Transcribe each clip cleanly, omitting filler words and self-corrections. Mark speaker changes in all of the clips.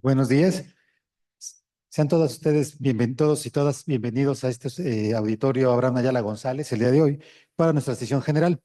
Speaker 1: Buenos días. Sean todos ustedes todos y todas bienvenidos a este auditorio Abraham Ayala González el día de hoy para nuestra sesión general.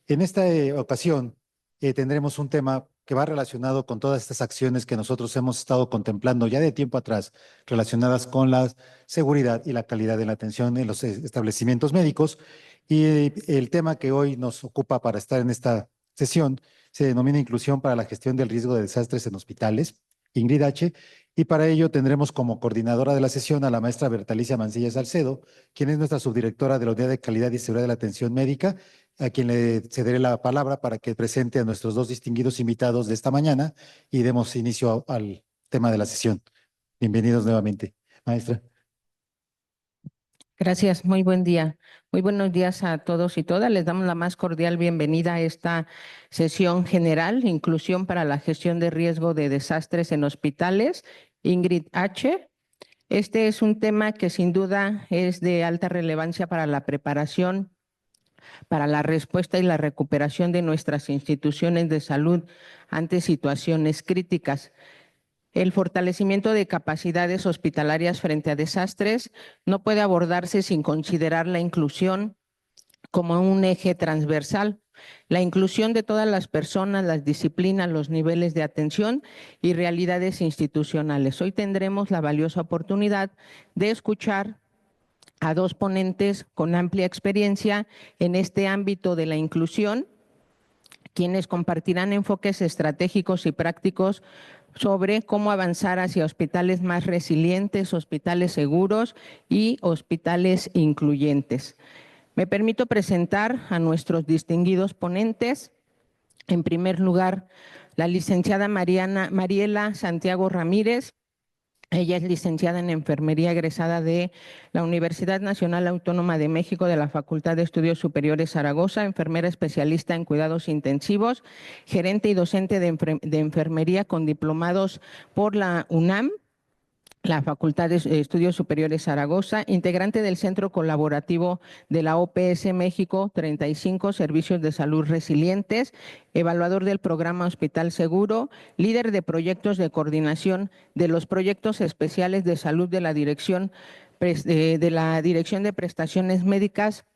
Speaker 1: En esta ocasión tendremos un tema que va relacionado con todas estas acciones que nosotros hemos estado contemplando ya de tiempo atrás, relacionadas con la seguridad y la calidad de la atención en los establecimientos médicos. Y el tema que hoy nos ocupa para estar en esta sesión se denomina Inclusión para la Gestión del Riesgo de Desastres en Hospitales, Ingrid H. Y para ello tendremos como coordinadora de la sesión a la maestra Bertalicia Mancilla Salcedo, quien es nuestra subdirectora de la Unidad de Calidad y Seguridad de la Atención Médica, a quien le cederé la palabra para que presente a nuestros dos distinguidos invitados de esta mañana y demos inicio al tema de la sesión. Bienvenidos nuevamente, maestra.
Speaker 2: Gracias, muy buen día. Muy buenos días a todos y todas. Les damos la más cordial bienvenida a esta sesión general, Inclusión para la Gestión de Riesgo de Desastres en Hospitales, Ingrid H. Este es un tema que sin duda es de alta relevancia para la preparación, para la respuesta y la recuperación de nuestras instituciones de salud ante situaciones críticas. El fortalecimiento de capacidades hospitalarias frente a desastres no puede abordarse sin considerar la inclusión como un eje transversal. La inclusión de todas las personas, las disciplinas, los niveles de atención y realidades institucionales. Hoy tendremos la valiosa oportunidad de escuchar a dos ponentes con amplia experiencia en este ámbito de la inclusión, quienes compartirán enfoques estratégicos y prácticos sobre cómo avanzar hacia hospitales más resilientes, hospitales seguros y hospitales incluyentes. Me permito presentar a nuestros distinguidos ponentes. En primer lugar, la licenciada Mariela Santiago Ramírez. Ella es licenciada en Enfermería egresada de la Universidad Nacional Autónoma de México de la Facultad de Estudios Superiores Zaragoza, enfermera especialista en cuidados intensivos, gerente y docente de enfermería con diplomados por la UNAM, la Facultad de Estudios Superiores Zaragoza, integrante del Centro Colaborativo de la OPS México 35, Servicios de Salud Resilientes, evaluador del programa Hospital Seguro, líder de proyectos de coordinación de los proyectos especiales de salud de la Dirección de Prestaciones Médicas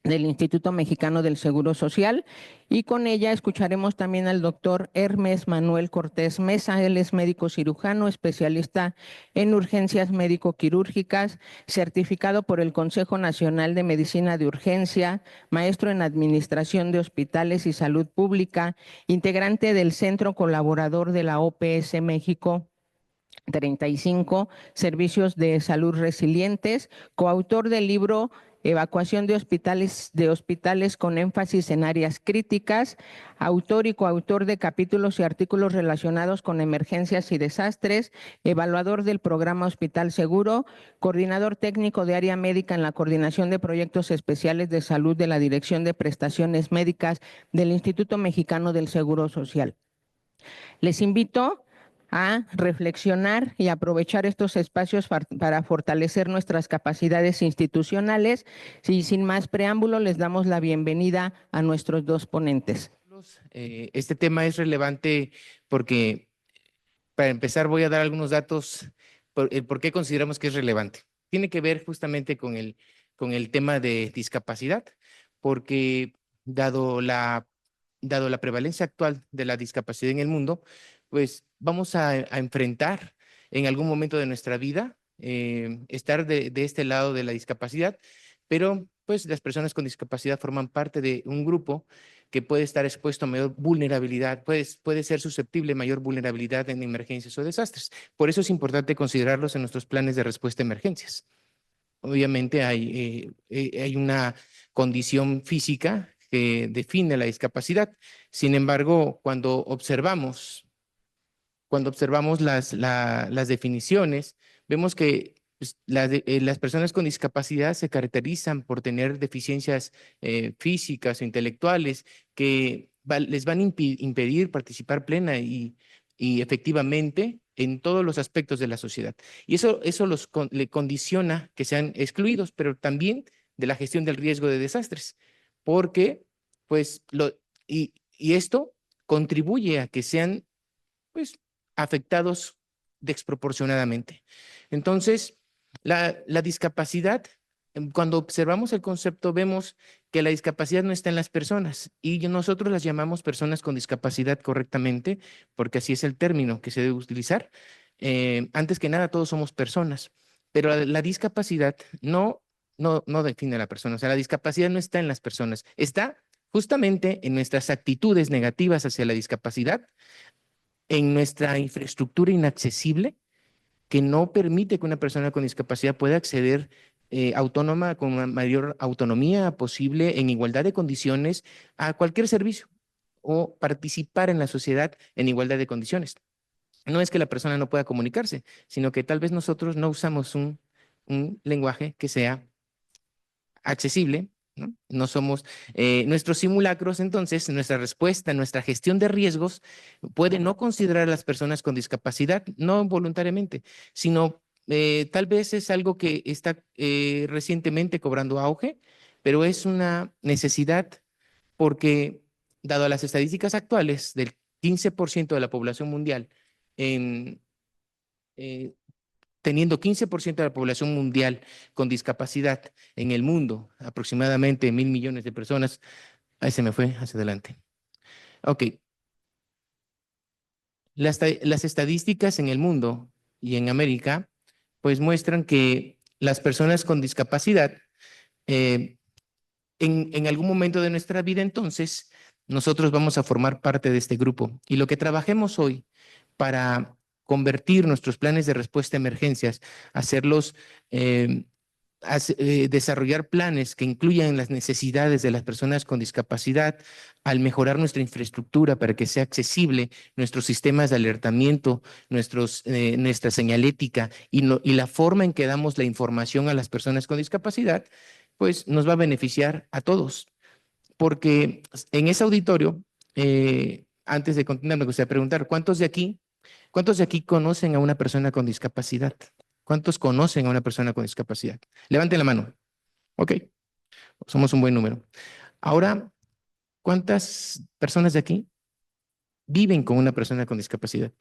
Speaker 2: del Instituto Mexicano del Seguro Social, y con ella escucharemos también al doctor Hermes Manuel Cortés Mesa. Él es médico cirujano, especialista en urgencias médico-quirúrgicas, certificado por el Consejo Nacional de Medicina de Urgencia, maestro en Administración de Hospitales y Salud Pública, integrante del Centro Colaborador de la OPS México 35, Servicios de Salud Resilientes, coautor del libro Evacuación de hospitales con énfasis en áreas críticas, autor y coautor de capítulos y artículos relacionados con emergencias y desastres, evaluador del programa Hospital Seguro, coordinador técnico de área médica en la coordinación de proyectos especiales de salud de la Dirección de Prestaciones Médicas del Instituto Mexicano del Seguro Social. Les invito a reflexionar y aprovechar estos espacios para fortalecer nuestras capacidades institucionales. Y sin más preámbulo, les damos la bienvenida a nuestros dos ponentes.
Speaker 3: Este tema es relevante porque, para empezar, voy a dar algunos datos por qué consideramos que es relevante. Tiene que ver justamente con el tema de discapacidad, porque dado la prevalencia actual de la discapacidad en el mundo, pues vamos a enfrentar en algún momento de nuestra vida estar de este lado de la discapacidad, pero pues las personas con discapacidad forman parte de un grupo que puede estar expuesto a mayor vulnerabilidad, puede ser susceptible a mayor vulnerabilidad en emergencias o desastres. Por eso es importante considerarlos en nuestros planes de respuesta a emergencias. Obviamente hay una condición física que define la discapacidad. Sin embargo, cuando observamos las definiciones, vemos que pues, las personas con discapacidad se caracterizan por tener deficiencias físicas o intelectuales que les van a impedir participar plena y efectivamente en todos los aspectos de la sociedad. Y eso le condiciona que sean excluidos, pero también de la gestión del riesgo de desastres, porque pues y esto contribuye a que sean pues afectados desproporcionadamente. Entonces, la discapacidad, cuando observamos el concepto, vemos que la discapacidad no está en las personas y nosotros las llamamos personas con discapacidad correctamente, porque así es el término que se debe utilizar. Antes que nada, todos somos personas, pero la discapacidad no define a la persona. O sea, la discapacidad no está en las personas, está justamente en nuestras actitudes negativas hacia la discapacidad, en nuestra infraestructura inaccesible que no permite que una persona con discapacidad pueda acceder autónoma, con una mayor autonomía posible, en igualdad de condiciones, a cualquier servicio o participar en la sociedad en igualdad de condiciones. No es que la persona no pueda comunicarse, sino que tal vez nosotros no usamos un lenguaje que sea accesible, ¿no? No somos nuestros simulacros, entonces nuestra respuesta, nuestra gestión de riesgos puede no considerar a las personas con discapacidad, no voluntariamente, sino tal vez es algo que está recientemente cobrando auge, pero es una necesidad porque, dado a las estadísticas actuales del 15% de la población mundial en teniendo 15% de la población mundial con discapacidad en el mundo, aproximadamente 1.000 millones de personas. Ahí se me fue, hacia adelante. Ok. Las estadísticas en el mundo y en América, pues muestran que las personas con discapacidad, en algún momento de nuestra vida, entonces, nosotros vamos a formar parte de este grupo. Y lo que trabajemos hoy para convertir nuestros planes de respuesta a emergencias, hacerlos, desarrollar planes que incluyan las necesidades de las personas con discapacidad, al mejorar nuestra infraestructura para que sea accesible, nuestros sistemas de alertamiento, nuestra señalética y la forma en que damos la información a las personas con discapacidad, pues nos va a beneficiar a todos. Porque en ese auditorio, antes de continuar, me gustaría preguntar, ¿cuántos de aquí conocen a una persona con discapacidad? ¿Cuántos conocen a una persona con discapacidad? Levanten la mano. Ok, somos un buen número. Ahora, ¿cuántas personas de aquí viven con una persona con discapacidad?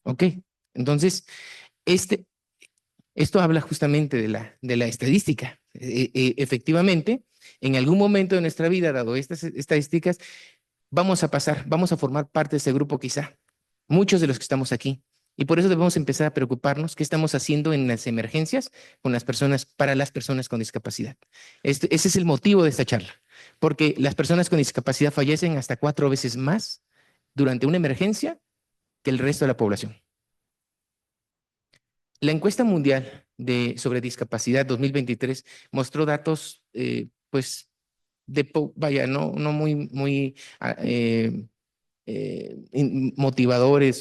Speaker 3: Ok, entonces, esto habla justamente de la estadística. Efectivamente, en algún momento de nuestra vida, dado estas estadísticas, vamos a formar parte de ese grupo quizá, muchos de los que estamos aquí. Y por eso debemos empezar a preocuparnos qué estamos haciendo en las emergencias con las personas, para las personas con discapacidad. Ese es el motivo de esta charla, porque las personas con discapacidad fallecen hasta 4 veces más durante una emergencia que el resto de la población. La encuesta mundial sobre discapacidad 2023 mostró datos, pues, no muy motivadores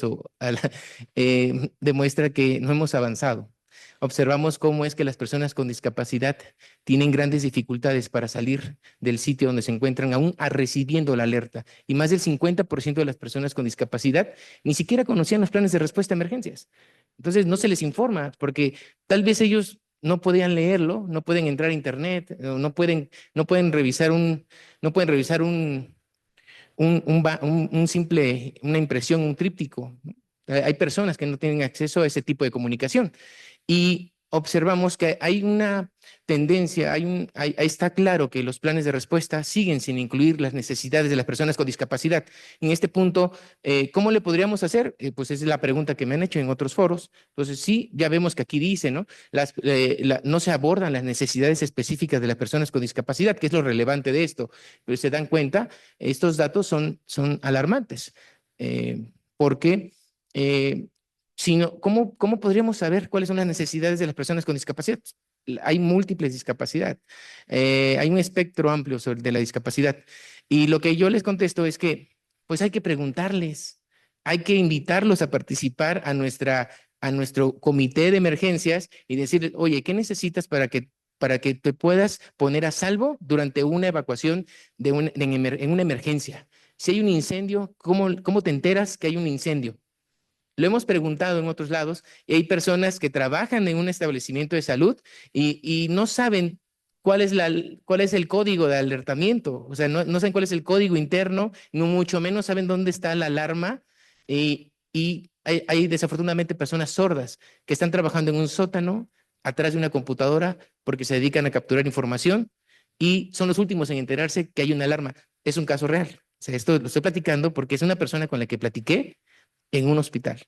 Speaker 3: demuestra que no hemos avanzado. Observamos cómo es que las personas con discapacidad tienen grandes dificultades para salir del sitio donde se encuentran, aún recibiendo la alerta. Y más del 50% de las personas con discapacidad ni siquiera conocían los planes de respuesta a emergencias. Entonces no se les informa porque tal vez ellos no podían leerlo, no pueden entrar a internet, no pueden revisar una impresión, un tríptico. Hay personas que no tienen acceso a ese tipo de comunicación. Y observamos que hay una tendencia, está claro que los planes de respuesta siguen sin incluir las necesidades de las personas con discapacidad. En este punto, ¿cómo le podríamos hacer? Pues esa es la pregunta que me han hecho en otros foros. Entonces, sí, ya vemos que aquí dice, ¿no? No se abordan las necesidades específicas de las personas con discapacidad, que es lo relevante de esto. Pero se dan cuenta, estos datos son alarmantes, porque ¿cómo podríamos saber cuáles son las necesidades de las personas con discapacidad? Hay múltiples discapacidades, hay un espectro amplio de la discapacidad. Y lo que yo les contesto es que, pues hay que preguntarles, hay que invitarlos a participar a nuestro comité de emergencias y decirles, oye, ¿qué necesitas para que te puedas poner a salvo durante una evacuación en una emergencia? Si hay un incendio, ¿cómo te enteras que hay un incendio? Lo hemos preguntado en otros lados y hay personas que trabajan en un establecimiento de salud y no saben cuál es el código de alertamiento. O sea, no saben cuál es el código interno, no mucho menos saben dónde está la alarma y y hay desafortunadamente personas sordas que están trabajando en un sótano atrás de una computadora porque se dedican a capturar información y son los últimos en enterarse que hay una alarma. Es un caso real. O sea, esto lo estoy platicando porque es una persona con la que platiqué en un hospital.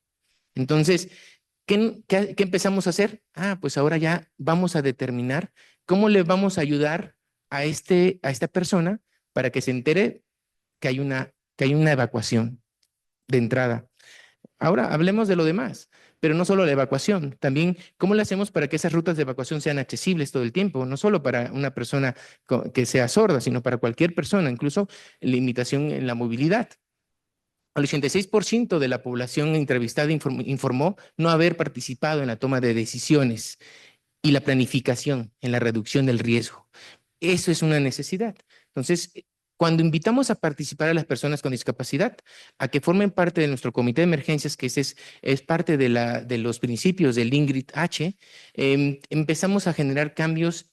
Speaker 3: Entonces, ¿qué empezamos a hacer? Pues ahora ya vamos a determinar cómo le vamos a ayudar a esta persona para que se entere que hay una evacuación de entrada. Ahora hablemos de lo demás, pero no solo la evacuación, también cómo le hacemos para que esas rutas de evacuación sean accesibles todo el tiempo, no solo para una persona que sea sorda, sino para cualquier persona, incluso limitación en la movilidad. El 86% de la población entrevistada informó no haber participado en la toma de decisiones y la planificación en la reducción del riesgo. Eso es una necesidad. Entonces, cuando invitamos a participar a las personas con discapacidad, a que formen parte de nuestro comité de emergencias, que es parte de los principios del Ingrid H., empezamos a generar cambios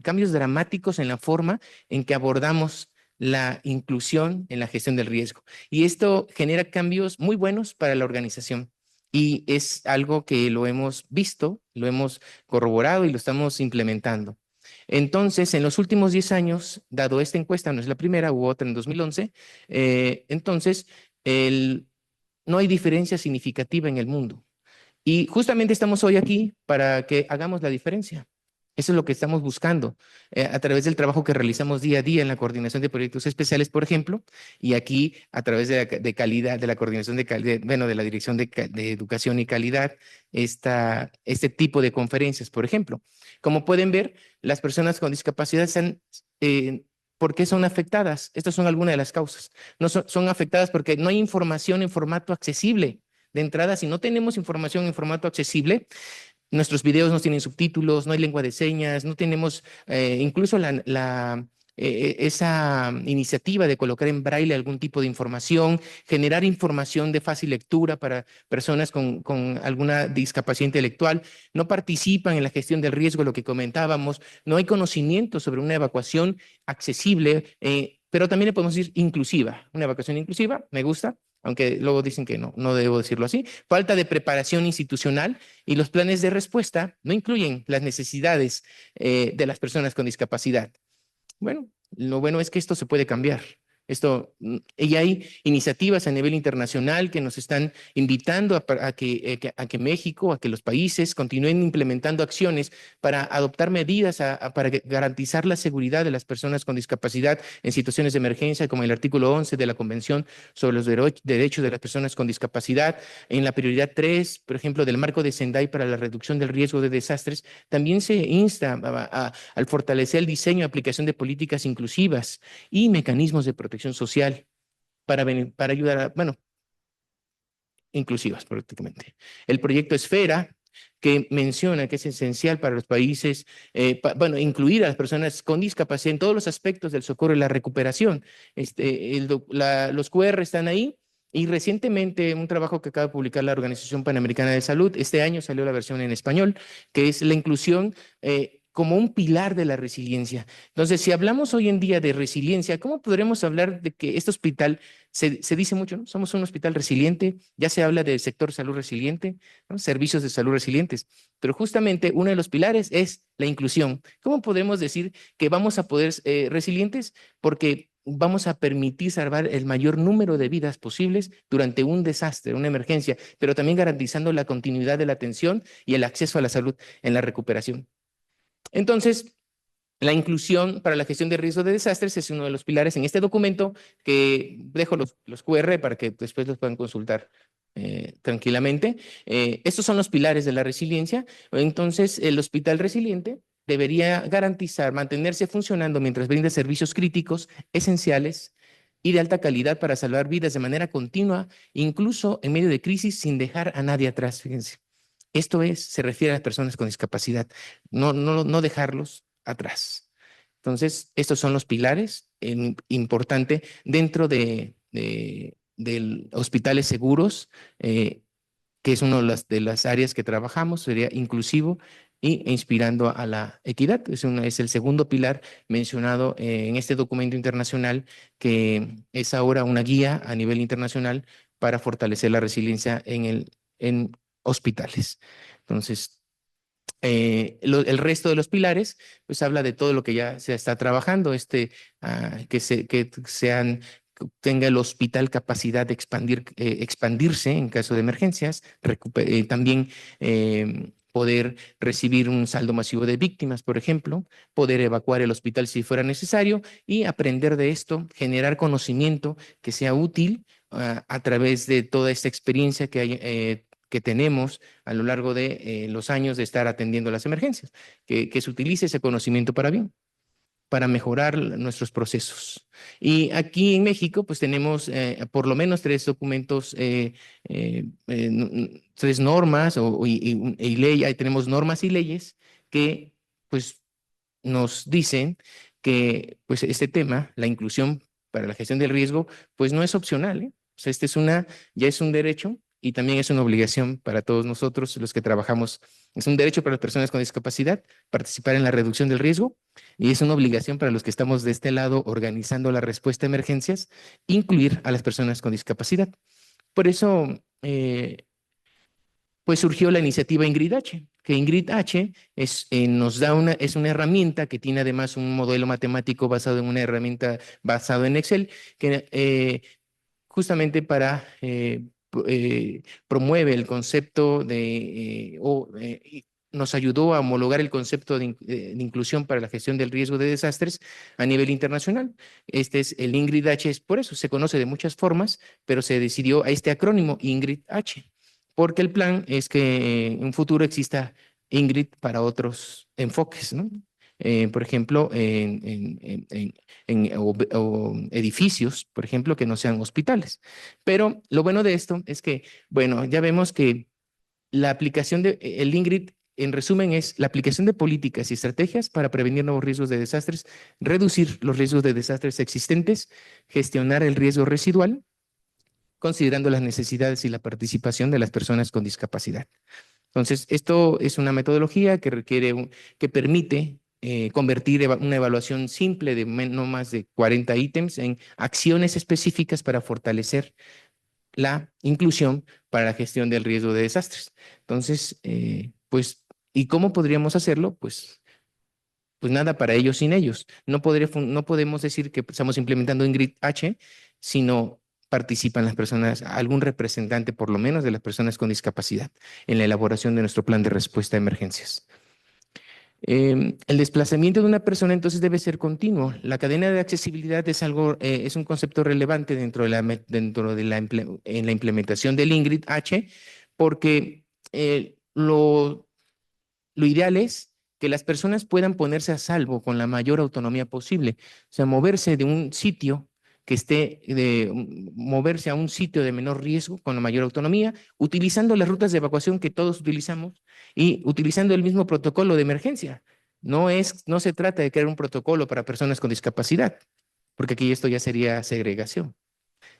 Speaker 3: cambios dramáticos en la forma en que abordamos la inclusión en la gestión del riesgo. Y esto genera cambios muy buenos para la organización. Y es algo que lo hemos visto, lo hemos corroborado y lo estamos implementando. Entonces, en los últimos 10 años, dado esta encuesta, no es la primera, hubo otra en 2011, entonces no hay diferencia significativa en el mundo. Y justamente estamos hoy aquí para que hagamos la diferencia. Eso es lo que estamos buscando a través del trabajo que realizamos día a día en la coordinación de proyectos especiales, por ejemplo, y aquí a través de calidad, de la coordinación de la Dirección de Educación y Calidad, este tipo de conferencias, por ejemplo. Como pueden ver, las personas con discapacidad ¿por qué son afectadas? Estas son algunas de las causas. No son afectadas porque no hay información en formato accesible. De entrada, si no tenemos información en formato accesible, nuestros videos no tienen subtítulos, no hay lengua de señas, no tenemos incluso esa iniciativa de colocar en braille algún tipo de información, generar información de fácil lectura para personas con alguna discapacidad intelectual, no participan en la gestión del riesgo, lo que comentábamos, no hay conocimiento sobre una evacuación accesible, pero también le podemos decir inclusiva. Una evacuación inclusiva, me gusta, aunque luego dicen que no debo decirlo así. Falta de preparación institucional y los planes de respuesta no incluyen las necesidades de las personas con discapacidad. Bueno, lo bueno es que esto se puede cambiar. Y hay iniciativas a nivel internacional que nos están invitando a que México, a que los países continúen implementando acciones para adoptar medidas para garantizar la seguridad de las personas con discapacidad en situaciones de emergencia, como el artículo 11 de la Convención sobre los Derechos de las Personas con Discapacidad. En la prioridad 3, por ejemplo, del marco de Sendai para la reducción del riesgo de desastres, también se insta al fortalecer el diseño y aplicación de políticas inclusivas y mecanismos de protección social para ayudar inclusivas prácticamente. El proyecto Esfera, que menciona que es esencial para los países, incluir a las personas con discapacidad en todos los aspectos del socorro y la recuperación. Los QR están ahí. Y recientemente un trabajo que acaba de publicar la Organización Panamericana de Salud, este año salió la versión en español, que es la inclusión como un pilar de la resiliencia. Entonces, si hablamos hoy en día de resiliencia, ¿cómo podremos hablar de que este hospital, se dice mucho, ¿no? Somos un hospital resiliente, ya se habla del sector salud resiliente, ¿no? Servicios de salud resilientes, pero justamente uno de los pilares es la inclusión. ¿Cómo podemos decir que vamos a poder resilientes? Porque vamos a permitir salvar el mayor número de vidas posibles durante un desastre, una emergencia, pero también garantizando la continuidad de la atención y el acceso a la salud en la recuperación. Entonces, la inclusión para la gestión de riesgo de desastres es uno de los pilares en este documento que dejo los QR para que después los puedan consultar tranquilamente. Estos son los pilares de la resiliencia. Entonces, el hospital resiliente debería garantizar mantenerse funcionando mientras brinda servicios críticos, esenciales y de alta calidad para salvar vidas de manera continua, incluso en medio de crisis, sin dejar a nadie atrás, fíjense. Esto se refiere a las personas con discapacidad, no dejarlos atrás. Entonces, estos son los pilares importantes dentro de hospitales seguros, que es una de las áreas que trabajamos, sería inclusivo e inspirando a la equidad. Es el segundo pilar mencionado en este documento internacional, que es ahora una guía a nivel internacional para fortalecer la resiliencia en hospitales. Entonces, el resto de los pilares, pues habla de todo lo que ya se está trabajando, tenga el hospital capacidad de expandirse en caso de emergencias, también poder recibir un saldo masivo de víctimas, por ejemplo, poder evacuar el hospital si fuera necesario y aprender de esto, generar conocimiento que sea útil a través de toda esta experiencia que tenemos a lo largo de los años de estar atendiendo las emergencias, que se utilice ese conocimiento para bien, para mejorar nuestros procesos. Y aquí en México, pues tenemos por lo menos 3 documentos, 3 normas y ley, ahí tenemos normas y leyes que pues nos dicen que pues este tema, la inclusión para la gestión del riesgo, pues no es opcional, ¿eh? O sea, ya es un derecho y también es una obligación para todos nosotros, los que trabajamos. Es un derecho para las personas con discapacidad participar en la reducción del riesgo y es una obligación para los que estamos de este lado organizando la respuesta a emergencias, incluir a las personas con discapacidad. Por eso, pues surgió la iniciativa Ingrid H, que Ingrid H es una herramienta que tiene además un modelo matemático basado en una herramienta basado en Excel, que justamente promueve el concepto nos ayudó a homologar el concepto de inclusión para la gestión del riesgo de desastres a nivel internacional. Este es el Ingrid H, por eso se conoce de muchas formas, pero se decidió a este acrónimo Ingrid H, porque el plan es que en un futuro exista Ingrid para otros enfoques, ¿no? Por ejemplo, o edificios, por ejemplo, que no sean hospitales. Pero lo bueno de esto es que, bueno, ya vemos que la aplicación el Ingrid, en resumen, es la aplicación de políticas y estrategias para prevenir nuevos riesgos de desastres, reducir los riesgos de desastres existentes, gestionar el riesgo residual, considerando las necesidades y la participación de las personas con discapacidad. Entonces, esto es una metodología que permite convertir una evaluación simple de no más de 40 ítems en acciones específicas para fortalecer la inclusión para la gestión del riesgo de desastres. Entonces, pues, ¿y cómo podríamos hacerlo? Pues nada para ellos sin ellos. No podemos decir que estamos implementando Ingrid H, sino participan las personas, algún representante por lo menos de las personas con discapacidad en la elaboración de nuestro plan de respuesta a emergencias. El desplazamiento de una persona entonces debe ser continuo. La cadena de accesibilidad es un concepto relevante en la implementación del Ingrid H, porque lo ideal es que las personas puedan ponerse a salvo con la mayor autonomía posible. O sea, moverse de un sitio moverse a un sitio de menor riesgo con la mayor autonomía, utilizando las rutas de evacuación que todos utilizamos y utilizando el mismo protocolo de emergencia. No se trata de crear un protocolo para personas con discapacidad, porque aquí esto ya sería segregación.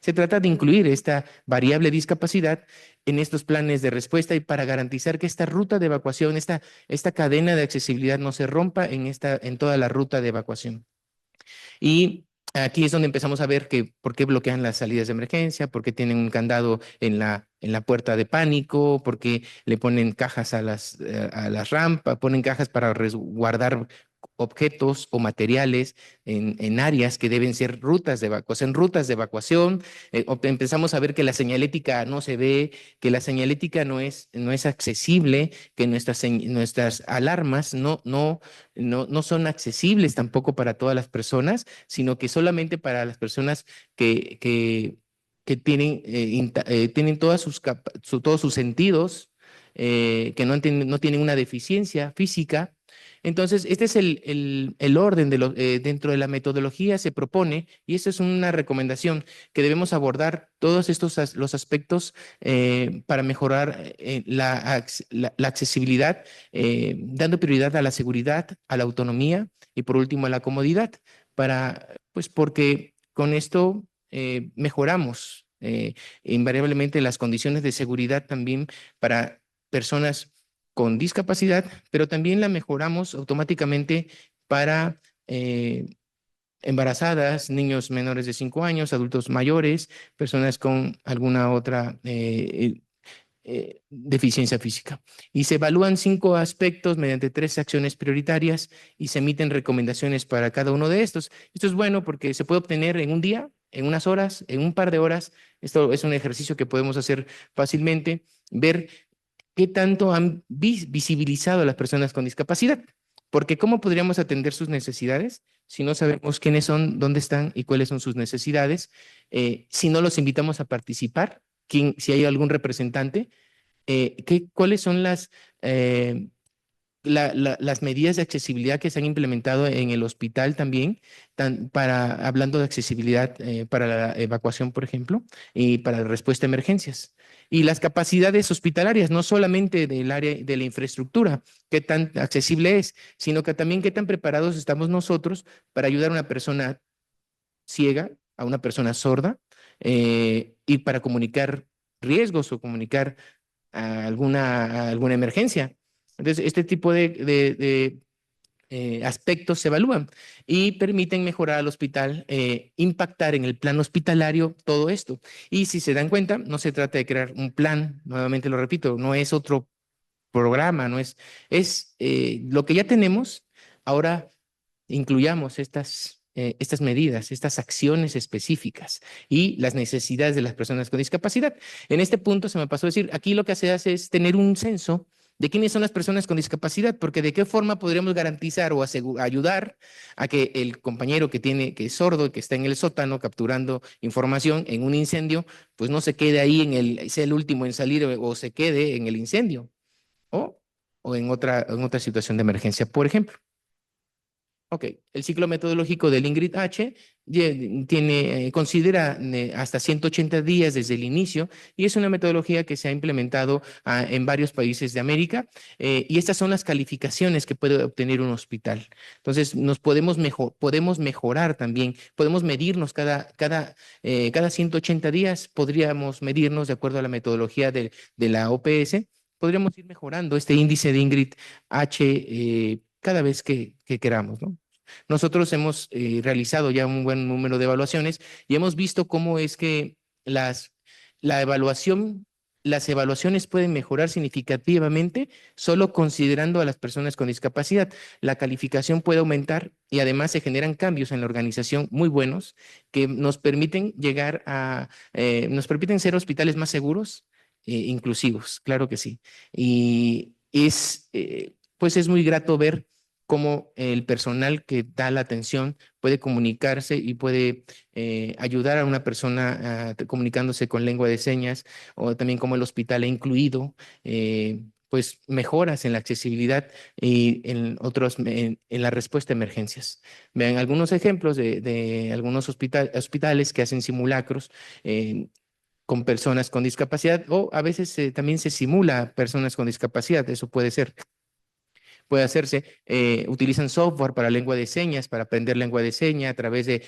Speaker 3: Se trata de incluir esta variable discapacidad en estos planes de respuesta y para garantizar que esta ruta de evacuación, esta cadena de accesibilidad no se rompa en toda la ruta de evacuación. Y aquí es donde empezamos a ver por qué bloquean las salidas de emergencia, por qué tienen un candado en la puerta de pánico, por qué le ponen cajas a las rampas, ponen cajas para resguardar objetos o materiales en áreas que deben ser rutas de evacuación. Empezamos a ver que la señalética no se ve, que la señalética no es accesible, que nuestras alarmas no son accesibles tampoco para todas las personas, sino que solamente para las personas que tienen todos sus sentidos, que no tienen una deficiencia física. Entonces, este es el orden dentro de la metodología se propone, y esta es una recomendación, que debemos abordar todos los aspectos para mejorar la accesibilidad, dando prioridad a la seguridad, a la autonomía y por último a la comodidad, porque con esto mejoramos invariablemente las condiciones de seguridad también para personas con discapacidad, pero también la mejoramos automáticamente para embarazadas, niños menores de 5 años, adultos mayores, personas con alguna otra deficiencia física. Y se evalúan 5 aspectos mediante 3 acciones prioritarias y se emiten recomendaciones para cada uno de estos. Esto es bueno porque se puede obtener en un día, en unas horas, en un par de horas. Esto es un ejercicio que podemos hacer fácilmente, ver qué tanto han visibilizado a las personas con discapacidad. Porque ¿cómo podríamos atender sus necesidades si no sabemos quiénes son, dónde están y cuáles son sus necesidades? Si no los invitamos a participar, si hay algún representante, ¿cuáles son las medidas de accesibilidad que se han implementado en el hospital también, hablando de accesibilidad para la evacuación, por ejemplo, y para la respuesta a emergencias? Y las capacidades hospitalarias, no solamente del área de la infraestructura, qué tan accesible es, sino que también qué tan preparados estamos nosotros para ayudar a una persona ciega, a una persona sorda, y para comunicar riesgos o comunicar alguna emergencia. Entonces, este tipo de aspectos se evalúan y permiten mejorar al hospital, impactar en el plan hospitalario todo esto. Y si se dan cuenta, no se trata de crear un plan, nuevamente lo repito, no es otro programa, no es lo que ya tenemos, ahora incluyamos estas medidas, estas acciones específicas y las necesidades de las personas con discapacidad. En este punto se me pasó a decir, aquí lo que se hace es tener un censo de quiénes son las personas con discapacidad, porque de qué forma podríamos garantizar o ayudar a que el compañero que es sordo y que está en el sótano capturando información en un incendio, pues no se quede ahí sea el último en salir o se quede en el incendio o, o en otra situación de emergencia, por ejemplo. Ok, el ciclo metodológico del Ingrid H considera hasta 180 días desde el inicio y es una metodología que se ha implementado en varios países de América, y estas son las calificaciones que puede obtener un hospital. Entonces, podemos mejorar también, podemos medirnos cada 180 días, podríamos medirnos de acuerdo a la metodología de la OPS, podríamos ir mejorando este índice de Ingrid H cada vez que queramos, ¿no? Nosotros hemos realizado ya un buen número de evaluaciones y hemos visto cómo es que las evaluaciones pueden mejorar significativamente solo considerando a las personas con discapacidad. La calificación puede aumentar y además se generan cambios en la organización muy buenos que nos permiten nos permiten ser hospitales más seguros, inclusivos, claro que sí. Y pues es muy grato ver cómo el personal que da la atención puede comunicarse y puede ayudar a una persona comunicándose con lengua de señas, o también cómo el hospital ha incluido pues mejoras en la accesibilidad y en la respuesta a emergencias. Vean algunos ejemplos de algunos hospitales que hacen simulacros con personas con discapacidad, o a veces también se simula personas con discapacidad, eso puede hacerse. Utilizan software para lengua de señas, para aprender lengua de señas a través de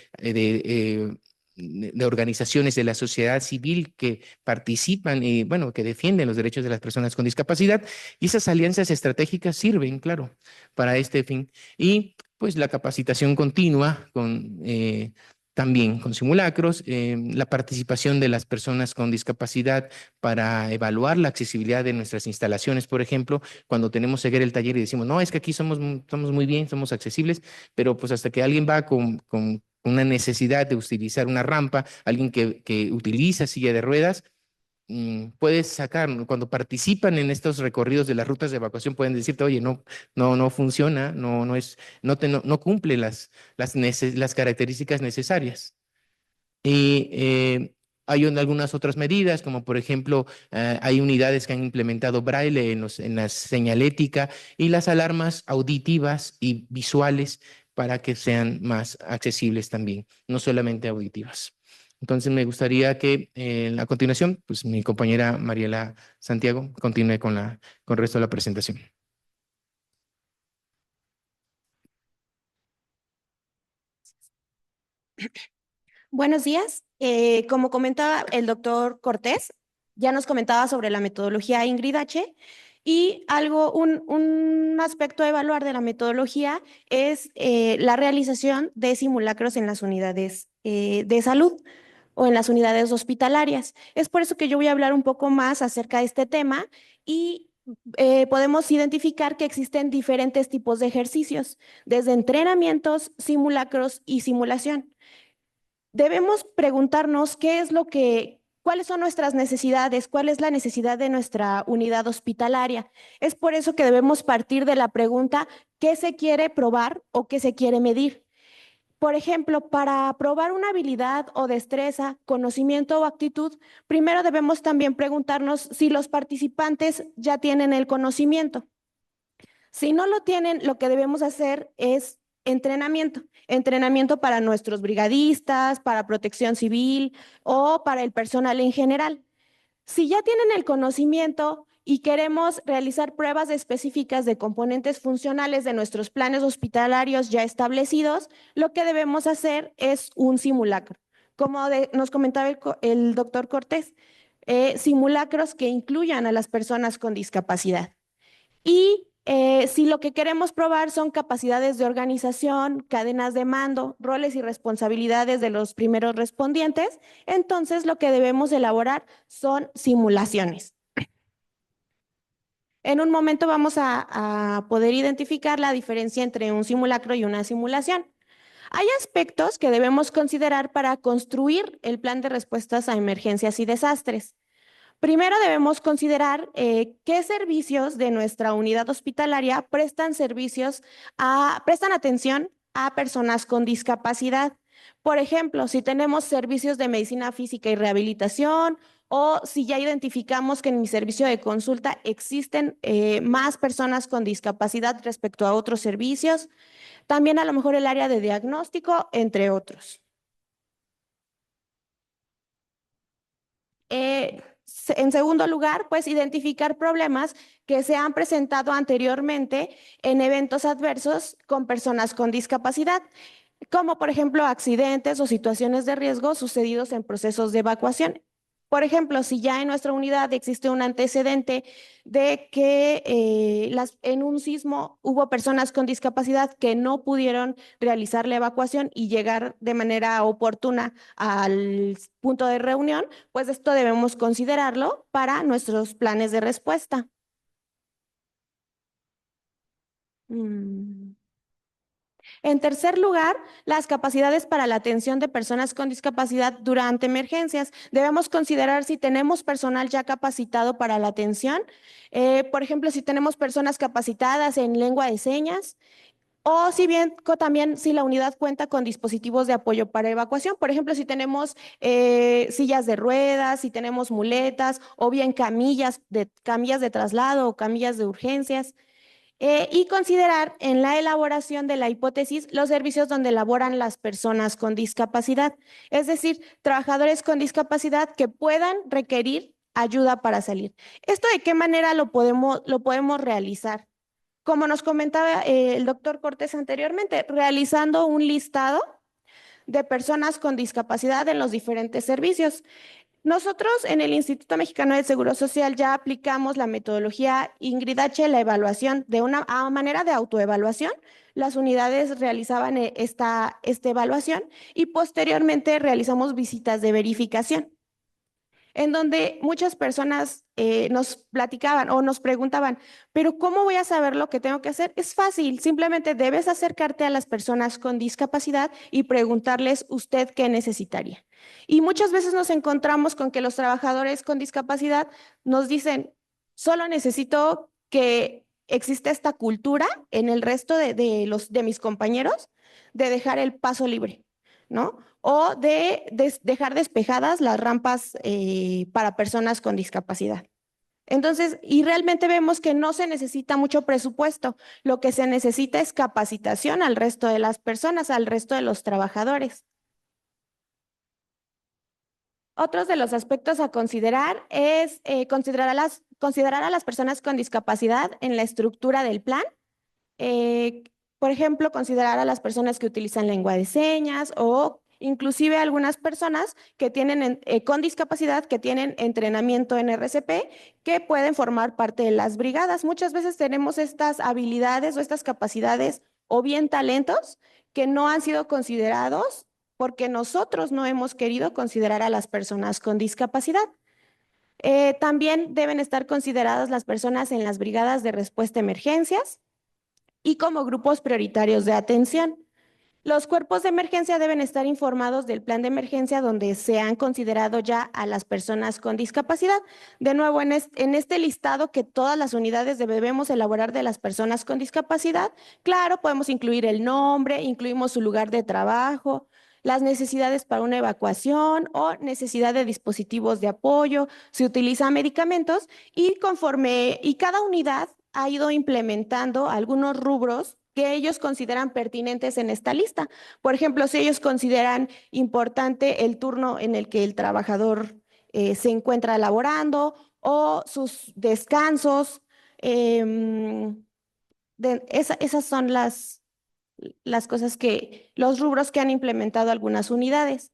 Speaker 3: organizaciones de la sociedad civil que participan y, bueno, que defienden los derechos de las personas con discapacidad. Y esas alianzas estratégicas sirven, claro, para este fin. Y pues la capacitación continua también con simulacros, la participación de las personas con discapacidad para evaluar la accesibilidad de nuestras instalaciones, por ejemplo, cuando tenemos que ir el taller y decimos, no, es que aquí estamos muy bien, somos accesibles, pero pues hasta que alguien va con una necesidad de utilizar una rampa, alguien que utiliza silla de ruedas, puedes sacar, ¿no? Cuando participan en estos recorridos de las rutas de evacuación, pueden decirte, oye, no funciona, no cumple las características necesarias. Y hay algunas otras medidas, como por ejemplo, hay unidades que han implementado braille en la señalética y las alarmas auditivas y visuales para que sean más accesibles también, no solamente auditivas. Entonces, me gustaría que a continuación, pues mi compañera Mariela Santiago continúe con el resto de la presentación.
Speaker 4: Buenos días. Como comentaba el doctor Cortés, ya nos comentaba sobre la metodología Ingrid H. Y un aspecto a evaluar de la metodología es la realización de simulacros en las unidades de salud o en las unidades hospitalarias. Es por eso que yo voy a hablar un poco más acerca de este tema y podemos identificar que existen diferentes tipos de ejercicios, desde entrenamientos, simulacros y simulación. Debemos preguntarnos cuáles son nuestras necesidades, cuál es la necesidad de nuestra unidad hospitalaria. Es por eso que debemos partir de la pregunta, ¿qué se quiere probar o qué se quiere medir? Por ejemplo, para probar una habilidad o destreza, conocimiento o actitud, primero debemos también preguntarnos si los participantes ya tienen el conocimiento. Si no lo tienen, lo que debemos hacer es entrenamiento para nuestros brigadistas, para protección civil o para el personal en general. Si ya tienen el conocimiento y queremos realizar pruebas específicas de componentes funcionales de nuestros planes hospitalarios ya establecidos, lo que debemos hacer es un simulacro. Como nos comentaba el doctor Cortés, simulacros que incluyan a las personas con discapacidad. Y si lo que queremos probar son capacidades de organización, cadenas de mando, roles y responsabilidades de los primeros respondientes, entonces lo que debemos elaborar son simulaciones. En un momento vamos a poder identificar la diferencia entre un simulacro y una simulación. Hay aspectos que debemos considerar para construir el plan de respuestas a emergencias y desastres. Primero debemos considerar qué servicios de nuestra unidad hospitalaria prestan atención a personas con discapacidad. Por ejemplo, si tenemos servicios de medicina física y rehabilitación o si ya identificamos que en mi servicio de consulta existen más personas con discapacidad respecto a otros servicios. También a lo mejor el área de diagnóstico, entre otros. En segundo lugar, pues identificar problemas que se han presentado anteriormente en eventos adversos con personas con discapacidad, como por ejemplo accidentes o situaciones de riesgo sucedidos en procesos de evacuación. Por ejemplo, si ya en nuestra unidad existe un antecedente de que en un sismo hubo personas con discapacidad que no pudieron realizar la evacuación y llegar de manera oportuna al punto de reunión, pues esto debemos considerarlo para nuestros planes de respuesta. En tercer lugar, las capacidades para la atención de personas con discapacidad durante emergencias. Debemos considerar si tenemos personal ya capacitado para la atención. Por ejemplo, si tenemos personas capacitadas en lengua de señas, o si bien también si la unidad cuenta con dispositivos de apoyo para evacuación. Por ejemplo, si tenemos sillas de ruedas, si tenemos muletas, o bien camillas de traslado o camillas de urgencias. Y considerar en la elaboración de la hipótesis los servicios donde laboran las personas con discapacidad, es decir, trabajadores con discapacidad que puedan requerir ayuda para salir. ¿Esto de qué manera lo podemos realizar? Como nos comentaba el doctor Cortés anteriormente, realizando un listado de personas con discapacidad en los diferentes servicios. Nosotros en el Instituto Mexicano del Seguro Social ya aplicamos la metodología Ingrid H., la evaluación de una manera de autoevaluación. Las unidades realizaban esta evaluación y posteriormente realizamos visitas de verificación, en donde muchas personas nos platicaban o nos preguntaban, pero ¿cómo voy a saber lo que tengo que hacer? Es fácil, simplemente debes acercarte a las personas con discapacidad y preguntarles usted qué necesitaría. Y muchas veces nos encontramos con que los trabajadores con discapacidad nos dicen, solo necesito que exista esta cultura en el resto de mis compañeros de dejar el paso libre, ¿no? O de dejar despejadas las rampas para personas con discapacidad. Entonces, y realmente vemos que no se necesita mucho presupuesto, lo que se necesita es capacitación al resto de las personas, al resto de los trabajadores. Otros de los aspectos a considerar es considerar a las personas con discapacidad en la estructura del plan. Por ejemplo, considerar a las personas que utilizan lengua de señas o inclusive algunas personas que tienen con discapacidad que tienen entrenamiento en RCP que pueden formar parte de las brigadas. Muchas veces tenemos estas habilidades o estas capacidades o bien talentos que no han sido considerados porque nosotros no hemos querido considerar a las personas con discapacidad. También deben estar consideradas las personas en las brigadas de respuesta a emergencias y como grupos prioritarios de atención. Los cuerpos de emergencia deben estar informados del plan de emergencia donde se han considerado ya a las personas con discapacidad. De nuevo, en este listado que todas las unidades debemos elaborar de las personas con discapacidad, claro, podemos incluir el nombre, incluimos su lugar de trabajo, las necesidades para una evacuación o necesidad de dispositivos de apoyo, se utilizan medicamentos y cada unidad ha ido implementando algunos rubros que ellos consideran pertinentes en esta lista. Por ejemplo, si ellos consideran importante el turno en el que el trabajador se encuentra laborando o sus descansos, esas son las cosas los rubros que han implementado algunas unidades.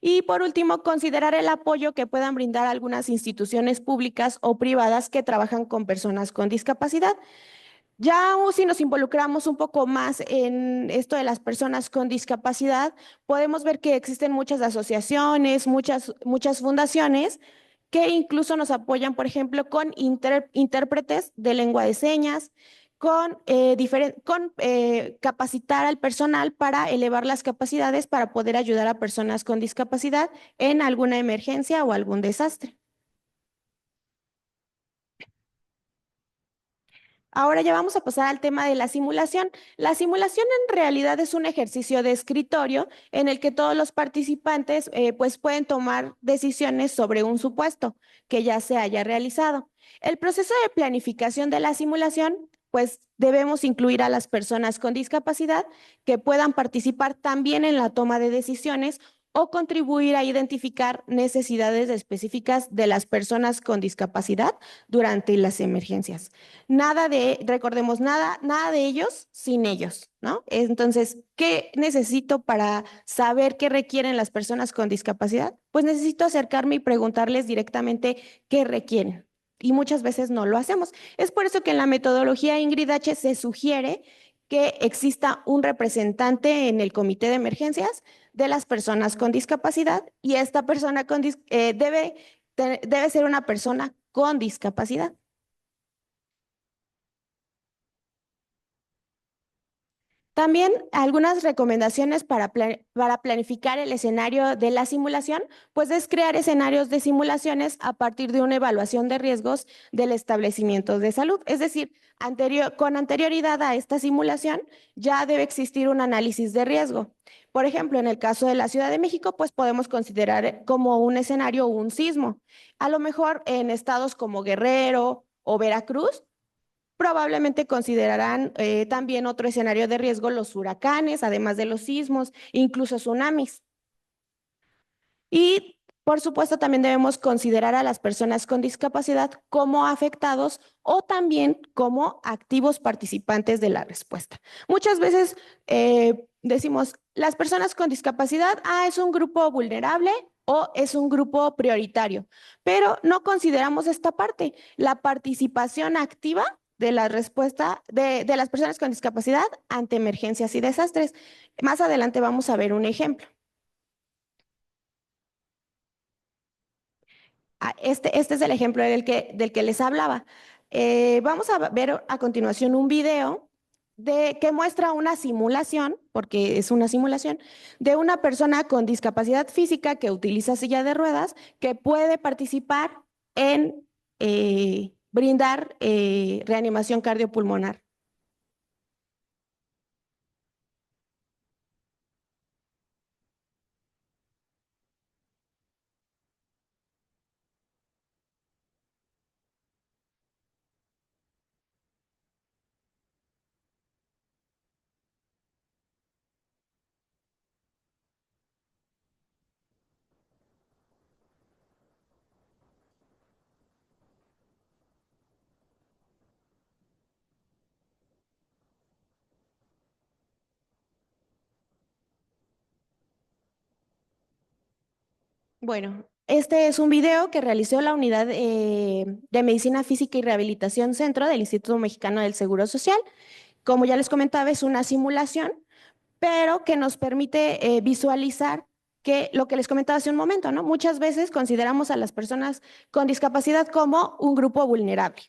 Speaker 4: Y por último, considerar el apoyo que puedan brindar algunas instituciones públicas o privadas que trabajan con personas con discapacidad. Ya si nos involucramos un poco más en esto de las personas con discapacidad, podemos ver que existen muchas asociaciones, muchas fundaciones que incluso nos apoyan, por ejemplo, con intérpretes de lengua de señas, con capacitar al personal para elevar las capacidades para poder ayudar a personas con discapacidad en alguna emergencia o algún desastre. Ahora ya vamos a pasar al tema de la simulación. La simulación en realidad es un ejercicio de escritorio en el que todos los participantes pues pueden tomar decisiones sobre un supuesto que ya se haya realizado. El proceso de planificación de la simulación pues debemos incluir a las personas con discapacidad que puedan participar también en la toma de decisiones o contribuir a identificar necesidades específicas de las personas con discapacidad durante las emergencias. Recordemos, nada de ellos sin ellos, ¿no? Entonces, ¿qué necesito para saber qué requieren las personas con discapacidad? Pues necesito acercarme y preguntarles directamente qué requieren. Y muchas veces no lo hacemos. Es por eso que en la metodología Ingrid H. se sugiere que exista un representante en el comité de emergencias de las personas con discapacidad y esta persona debe ser una persona con discapacidad. También algunas recomendaciones para planificar el escenario de la simulación, pues es crear escenarios de simulaciones a partir de una evaluación de riesgos del establecimiento de salud. Es decir, con anterioridad a esta simulación ya debe existir un análisis de riesgo. Por ejemplo, en el caso de la Ciudad de México, pues podemos considerar como un escenario un sismo. A lo mejor en estados como Guerrero o Veracruz, probablemente considerarán también otro escenario de riesgo los huracanes, además de los sismos, incluso tsunamis. Y por supuesto también debemos considerar a las personas con discapacidad como afectados o también como activos participantes de la respuesta. Muchas veces decimos, las personas con discapacidad, es un grupo vulnerable o es un grupo prioritario, pero no consideramos esta parte, la participación activa de la respuesta de las personas con discapacidad ante emergencias y desastres. Más adelante vamos a ver un ejemplo. Este es el ejemplo del que les hablaba. Vamos a ver a continuación un video que muestra una simulación, porque es una simulación, de una persona con discapacidad física que utiliza silla de ruedas, que puede participar en brindar reanimación cardiopulmonar. Bueno, este es un video que realizó la Unidad de Medicina Física y Rehabilitación Centro del Instituto Mexicano del Seguro Social. Como ya les comentaba, es una simulación, pero que nos permite visualizar que lo que les comentaba hace un momento, ¿no? Muchas veces consideramos a las personas con discapacidad como un grupo vulnerable.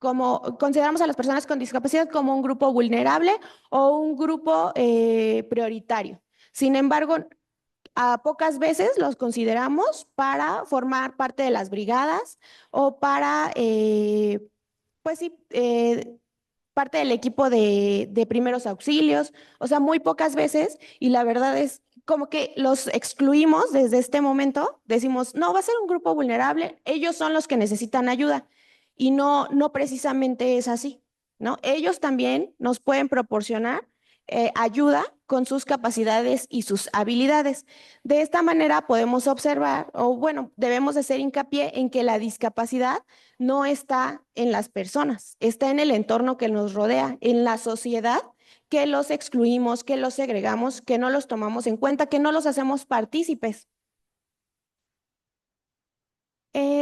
Speaker 4: Consideramos a las personas con discapacidad como un grupo vulnerable o un grupo prioritario. Sin embargo, a pocas veces los consideramos para formar parte de las brigadas o para, pues sí, parte del equipo de primeros auxilios. O sea, muy pocas veces, y la verdad es como que los excluimos desde este momento. Decimos, no, va a ser un grupo vulnerable, ellos son los que necesitan ayuda. Y no precisamente es así, ¿no? Ellos también nos pueden proporcionar ayuda con sus capacidades y sus habilidades. De esta manera podemos observar, o bueno, debemos de hacer hincapié en que la discapacidad no está en las personas, está en el entorno que nos rodea, en la sociedad, que los excluimos, que los segregamos, que no los tomamos en cuenta, que no los hacemos partícipes.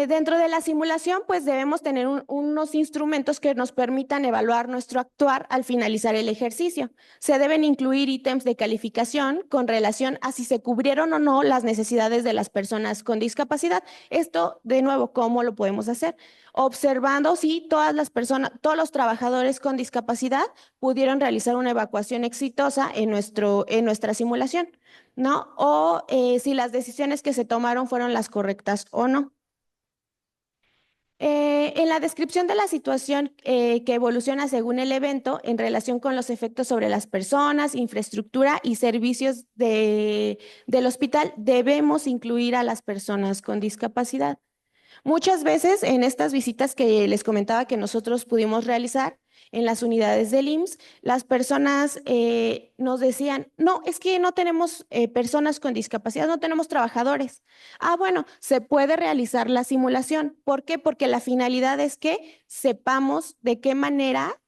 Speaker 4: Dentro de la simulación, pues debemos tener unos instrumentos que nos permitan evaluar nuestro actuar al finalizar el ejercicio. Se deben incluir ítems de calificación con relación a si se cubrieron o no las necesidades de las personas con discapacidad. Esto, de nuevo, ¿cómo lo podemos hacer? Observando si todas las personas, todos los trabajadores con discapacidad pudieron realizar una evacuación exitosa en nuestra simulación, ¿no? O si las decisiones que se tomaron fueron las correctas o no. En la descripción de la situación que evoluciona según el evento en relación con los efectos sobre las personas, infraestructura y servicios del hospital, debemos incluir a las personas con discapacidad. Muchas veces en estas visitas que les comentaba que nosotros pudimos realizar en las unidades del IMSS, las personas nos decían, no, es que no tenemos personas con discapacidad, no tenemos trabajadores. Ah, bueno, se puede realizar la simulación. ¿Por qué? Porque la finalidad es que sepamos de qué manera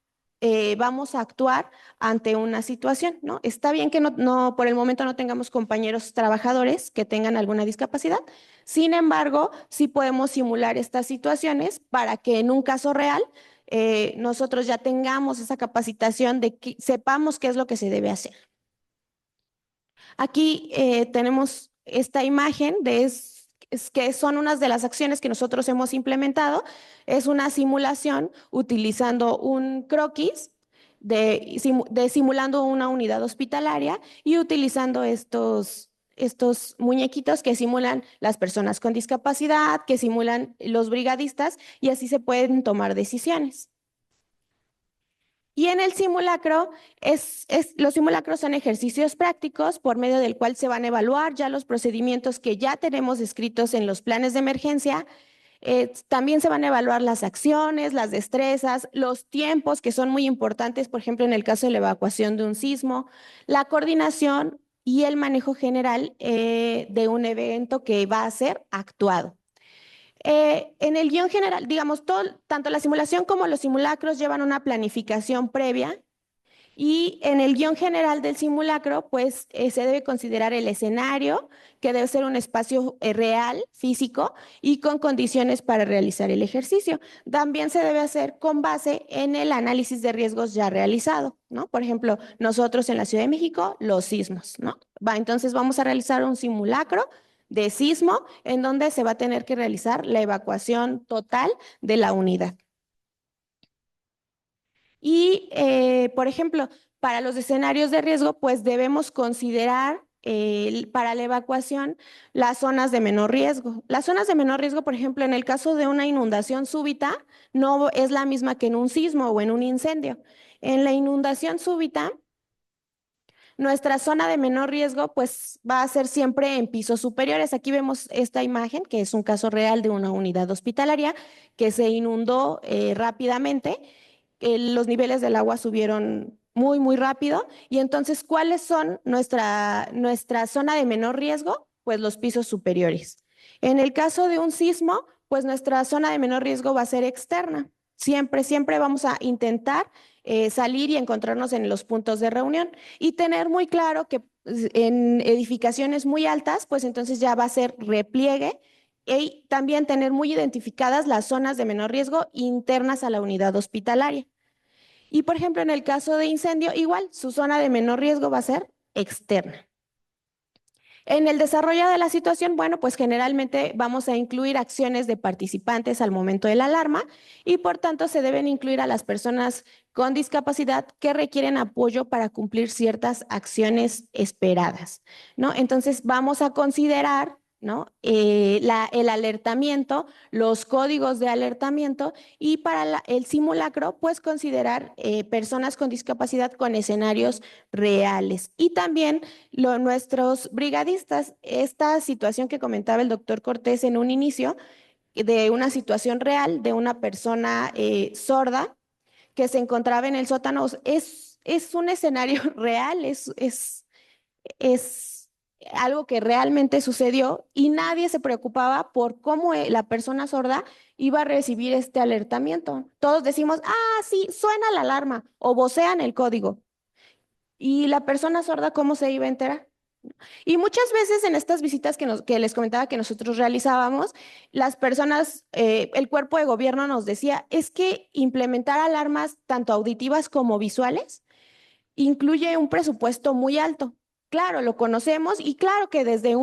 Speaker 4: vamos a actuar ante una situación, ¿no? Está bien que por el momento no tengamos compañeros trabajadores que tengan alguna discapacidad. Sin embargo, sí podemos simular estas situaciones para que en un caso real nosotros ya tengamos esa capacitación de que sepamos qué es lo que se debe hacer. Aquí tenemos esta imagen que son unas de las acciones que nosotros hemos implementado. Es una simulación utilizando un croquis simulando una unidad hospitalaria y utilizando estos muñequitos que simulan las personas con discapacidad, que simulan los brigadistas, y así se pueden tomar decisiones. Y en el simulacro, los simulacros son ejercicios prácticos por medio del cual se van a evaluar ya los procedimientos que ya tenemos escritos en los planes de emergencia. También se van a evaluar las acciones, las destrezas, los tiempos que son muy importantes, por ejemplo, en el caso de la evacuación de un sismo, la coordinación y el manejo general de un evento que va a ser actuado. En el guión general, digamos, tanto la simulación como los simulacros llevan una planificación previa, y en el guión general del simulacro, pues se debe considerar el escenario, que debe ser un espacio real, físico, y con condiciones para realizar el ejercicio. También se debe hacer con base en el análisis de riesgos ya realizado, ¿no? Por ejemplo, nosotros en la Ciudad de México, los sismos, ¿no? Entonces vamos a realizar un simulacro de sismo en donde se va a tener que realizar la evacuación total de la unidad. Y, por ejemplo, para los escenarios de riesgo, pues debemos considerar para la evacuación las zonas de menor riesgo. Las zonas de menor riesgo, por ejemplo, en el caso de una inundación súbita, no es la misma que en un sismo o en un incendio. En la inundación súbita, nuestra zona de menor riesgo pues va a ser siempre en pisos superiores. Aquí vemos esta imagen, que es un caso real de una unidad hospitalaria que se inundó rápidamente. Los niveles del agua subieron muy rápido. Y entonces, ¿cuáles son nuestra zona de menor riesgo? Pues los pisos superiores. En el caso de un sismo, pues nuestra zona de menor riesgo va a ser externa. Siempre vamos a intentar salir y encontrarnos en los puntos de reunión y tener muy claro que en edificaciones muy altas, pues entonces ya va a ser repliegue y también tener muy identificadas las zonas de menor riesgo internas a la unidad hospitalaria. Y por ejemplo, en el caso de incendio, igual su zona de menor riesgo va a ser externa. En el desarrollo de la situación, bueno, pues generalmente vamos a incluir acciones de participantes al momento de la alarma y por tanto se deben incluir a las personas con discapacidad que requieren apoyo para cumplir ciertas acciones esperadas, ¿no? Entonces vamos a considerar, ¿no? El alertamiento, los códigos de alertamiento y para el simulacro, pues considerar personas con discapacidad con escenarios reales. Y también nuestros brigadistas, esta situación que comentaba el doctor Cortés en un inicio, de una situación real de una persona sorda que se encontraba en el sótano, es un escenario real, es algo que realmente sucedió y nadie se preocupaba por cómo la persona sorda iba a recibir este alertamiento. Todos decimos, ah, sí, suena la alarma o vocean el código. ¿Y la persona sorda cómo se iba a enterar? Y muchas veces en estas visitas que les comentaba que nosotros realizábamos, las personas, el cuerpo de gobierno nos decía, es que implementar alarmas tanto auditivas como visuales incluye un presupuesto muy alto. Claro, lo conocemos y claro que desde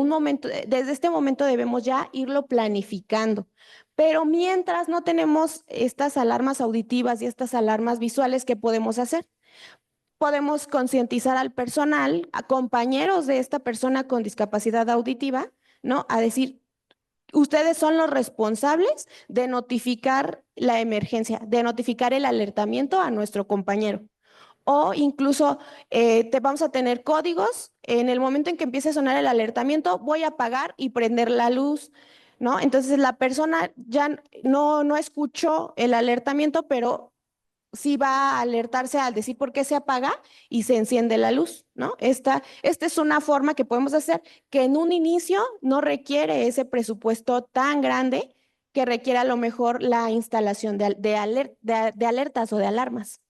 Speaker 4: este momento debemos ya irlo planificando. Pero mientras no tenemos estas alarmas auditivas y estas alarmas visuales, ¿qué podemos hacer? Podemos concientizar al personal, a compañeros de esta persona con discapacidad auditiva, ¿no? A decir, ustedes son los responsables de notificar la emergencia, de notificar el alertamiento a nuestro compañero. O incluso vamos a tener códigos, en el momento en que empiece a sonar el alertamiento, voy a apagar y prender la luz, ¿no? Entonces la persona ya no escuchó el alertamiento, pero sí va a alertarse al decir por qué se apaga y se enciende la luz, ¿no? Esta es una forma que podemos hacer que en un inicio no requiere ese presupuesto tan grande que requiere a lo mejor la instalación de alertas o de alarmas.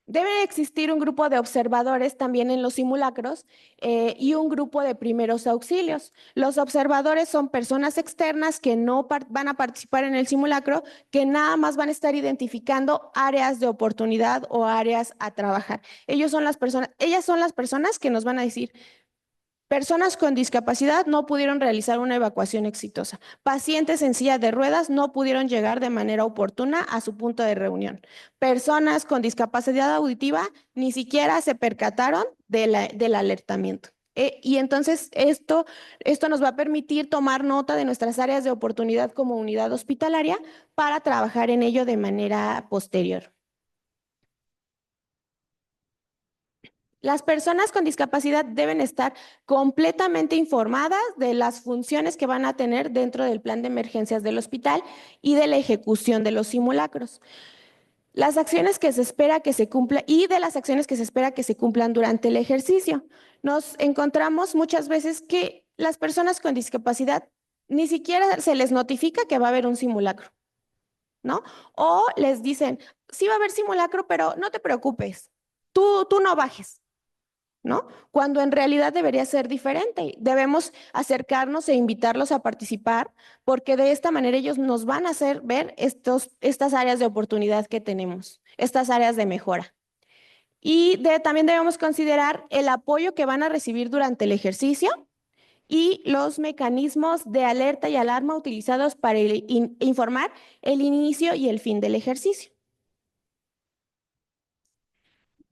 Speaker 4: Debe existir un grupo de observadores también en los simulacros y un grupo de primeros auxilios. Los observadores son personas externas que no van a participar en el simulacro, que nada más van a estar identificando áreas de oportunidad o áreas a trabajar. Ellas son las personas que nos van a decir, personas con discapacidad no pudieron realizar una evacuación exitosa. Pacientes en silla de ruedas no pudieron llegar de manera oportuna a su punto de reunión. Personas con discapacidad auditiva ni siquiera se percataron del alertamiento. Y entonces esto nos va a permitir tomar nota de nuestras áreas de oportunidad como unidad hospitalaria para trabajar en ello de manera posterior. Las personas con discapacidad deben estar completamente informadas de las funciones que van a tener dentro del plan de emergencias del hospital y de la ejecución de los simulacros. Las acciones que se espera que se cumplan y de las acciones que se espera que se cumplan durante el ejercicio. Nos encontramos muchas veces que las personas con discapacidad ni siquiera se les notifica que va a haber un simulacro, ¿no? O les dicen, sí va a haber simulacro, pero no te preocupes, tú no bajes, ¿no? Cuando en realidad debería ser diferente. Debemos acercarnos e invitarlos a participar porque de esta manera ellos nos van a hacer ver estas áreas de oportunidad que tenemos, estas áreas de mejora. Y también debemos considerar el apoyo que van a recibir durante el ejercicio y los mecanismos de alerta y alarma utilizados para informar el inicio y el fin del ejercicio.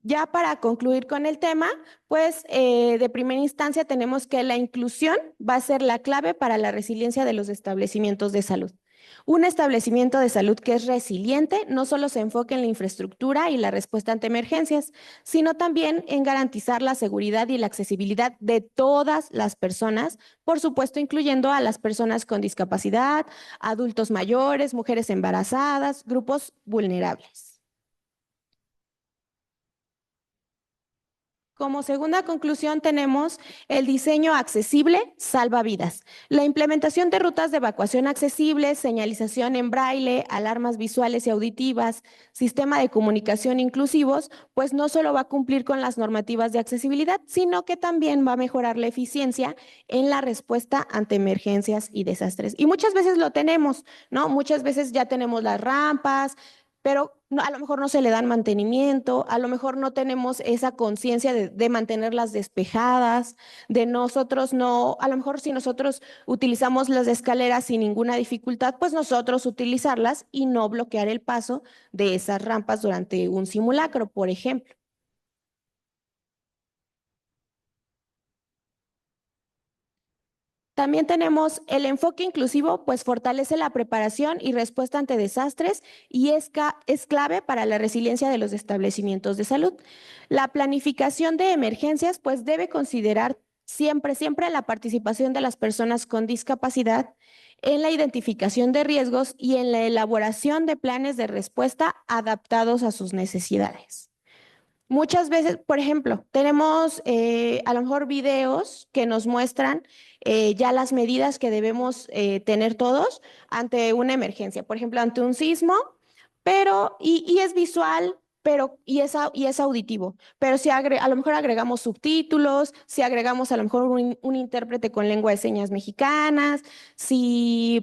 Speaker 4: Ya para concluir con el tema, pues de primera instancia tenemos que la inclusión va a ser la clave para la resiliencia de los establecimientos de salud. Un establecimiento de salud que es resiliente no solo se enfoca en la infraestructura y la respuesta ante emergencias, sino también en garantizar la seguridad y la accesibilidad de todas las personas, por supuesto incluyendo a las personas con discapacidad, adultos mayores, mujeres embarazadas, grupos vulnerables. como segunda conclusión tenemos el diseño accesible salva vidas. La implementación de rutas de evacuación accesibles, señalización en braille, alarmas visuales y auditivas, sistema de comunicación inclusivos, pues no solo va a cumplir con las normativas de accesibilidad, sino que también va a mejorar la eficiencia en la respuesta ante emergencias y desastres. Y muchas veces lo tenemos, ¿no? Muchas veces ya tenemos las rampas, pero a lo mejor no se le dan mantenimiento, a lo mejor no tenemos esa conciencia de mantenerlas despejadas, de nosotros no, a lo mejor si nosotros utilizamos las escaleras sin ninguna dificultad, pues nosotros utilizarlas y no bloquear el paso de esas rampas durante un simulacro, por ejemplo. También tenemos el enfoque inclusivo, pues fortalece la preparación y respuesta ante desastres y es clave para la resiliencia de los establecimientos de salud. La planificación de emergencias, pues debe considerar siempre la participación de las personas con discapacidad en la identificación de riesgos y en la elaboración de planes de respuesta adaptados a sus necesidades. Muchas veces, por ejemplo, tenemos a lo mejor videos que nos muestran ya las medidas que debemos tener todos ante una emergencia, por ejemplo, ante un sismo, pero, y es visual, pero, y es auditivo, pero si a lo mejor agregamos subtítulos, si agregamos a lo mejor un intérprete con lengua de señas mexicanas, si,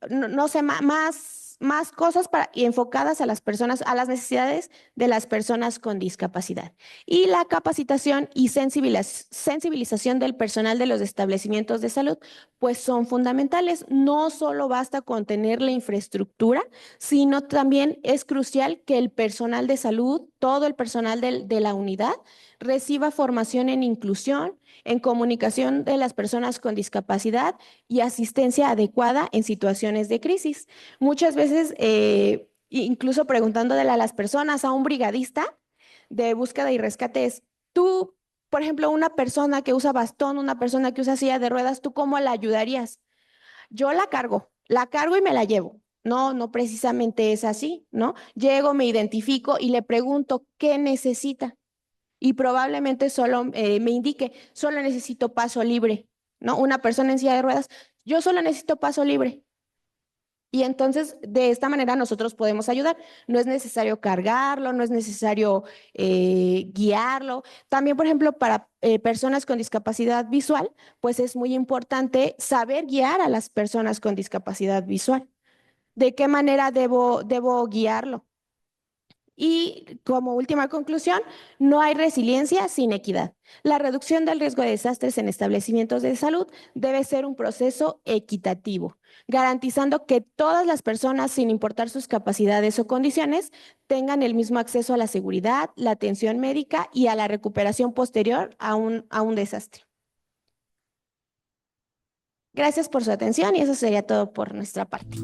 Speaker 4: no sé, más cosas y enfocadas a las personas, a las necesidades de las personas con discapacidad. Y la capacitación y sensibilización del personal de los establecimientos de salud, pues son fundamentales. No solo basta con tener la infraestructura, sino también es crucial que el personal de salud, todo el personal de la unidad, reciba formación en inclusión, en comunicación de las personas con discapacidad y asistencia adecuada en situaciones de crisis. Muchas veces, incluso preguntándole a las personas, a un brigadista de búsqueda y rescate, es tú, por ejemplo, una persona que usa bastón, una persona que usa silla de ruedas, ¿tú cómo la ayudarías? Yo la cargo y me la llevo. No, no precisamente es así, ¿no? Llego, me identifico y le pregunto qué necesita. Y probablemente solo me indique, solo necesito paso libre, ¿no? Una persona en silla de ruedas, yo solo necesito paso libre. Y entonces, de esta manera nosotros podemos ayudar. No es necesario cargarlo, no es necesario guiarlo. También, por ejemplo, para personas con discapacidad visual, pues es muy importante saber guiar a las personas con discapacidad visual. ¿De qué manera debo guiarlo? Y como última conclusión, no hay resiliencia sin equidad. La reducción del riesgo de desastres en establecimientos de salud debe ser un proceso equitativo, garantizando que todas las personas, sin importar sus capacidades o condiciones, tengan el mismo acceso a la seguridad, la atención médica y a la recuperación posterior a un desastre. Gracias por su atención y eso sería todo por nuestra parte.